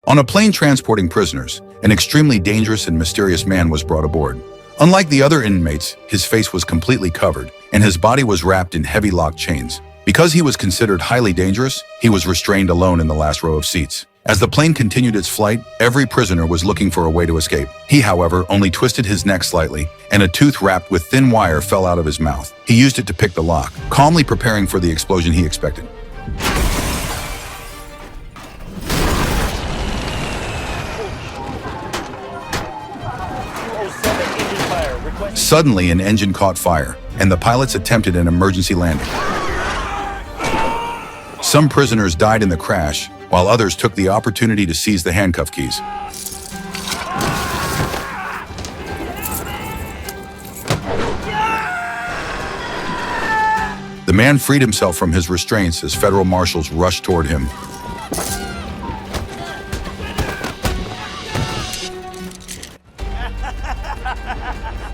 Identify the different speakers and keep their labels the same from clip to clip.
Speaker 1: On a plane transporting prisoners, an extremely dangerous and mysterious man was brought aboard. Unlike the other inmates, his face was completely covered, and his body was wrapped in heavy locked chains. Because he was considered highly dangerous, he was restrained alone in the last row of seats. As the plane continued its flight, every prisoner was looking for a way to escape. He, however, only twisted his neck slightly, and a tooth wrapped with thin wire fell out of his mouth. He used it to pick the lock, calmly preparing for the explosion he expected. Suddenly, an engine caught fire, and the pilots attempted an emergency landing. Some prisoners died in the crash, while others took the opportunity to seize the handcuff keys. The man freed himself from his restraints as federal marshals rushed toward him.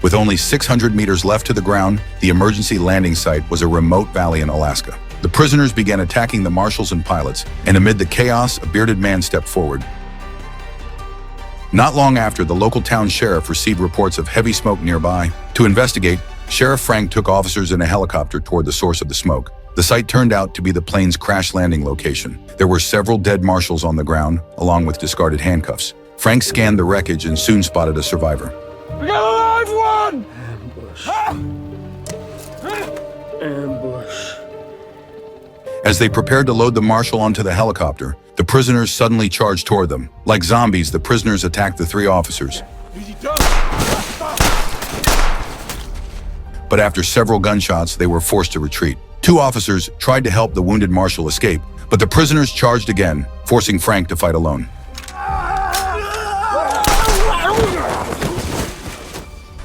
Speaker 1: With only 600 meters left to the ground, the emergency landing site was a remote valley in Alaska. The prisoners began attacking the marshals and pilots, and amid the chaos, a bearded man stepped forward. Not long after, the local town sheriff received reports of heavy smoke nearby. To investigate, Sheriff Frank took officers in a helicopter toward the source of the smoke. The site turned out to be the plane's crash landing location. There were several dead marshals on the ground, along with discarded handcuffs. Frank scanned the wreckage and soon spotted a survivor.
Speaker 2: We got a live one!
Speaker 3: Ambush. Ambush.
Speaker 1: As they prepared to load the marshal onto the helicopter, the prisoners suddenly charged toward them. Like zombies, the prisoners attacked the three officers. But after several gunshots, they were forced to retreat. Two officers tried to help the wounded marshal escape, but the prisoners charged again, forcing Frank to fight alone.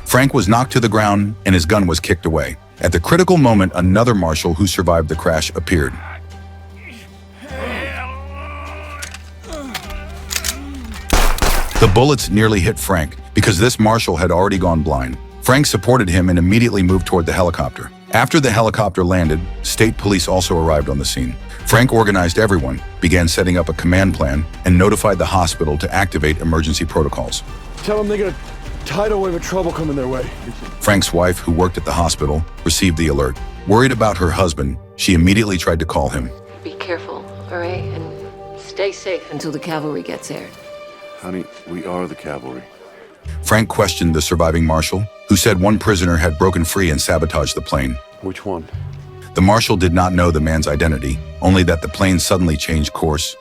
Speaker 1: Frank was knocked to the ground and his gun was kicked away. At the critical moment, another marshal who survived the crash appeared. The bullets nearly hit Frank because this marshal had already gone blind. Frank supported him and immediately moved toward the helicopter. After the helicopter landed, state police also arrived on the scene. Frank organized everyone, began setting up a command plan, and notified the hospital to activate emergency protocols.
Speaker 2: Tell them they got a tidal wave of trouble coming their way.
Speaker 1: Frank's wife, who worked at the hospital, received the alert. Worried about her husband, she immediately tried to call him.
Speaker 4: Be careful, all right? And stay safe until the cavalry gets there.
Speaker 5: Honey, we are the cavalry.
Speaker 1: Frank questioned the surviving marshal, who said one prisoner had broken free and sabotaged the plane.
Speaker 5: Which one?
Speaker 1: The marshal did not know the man's identity, only that the plane suddenly changed course.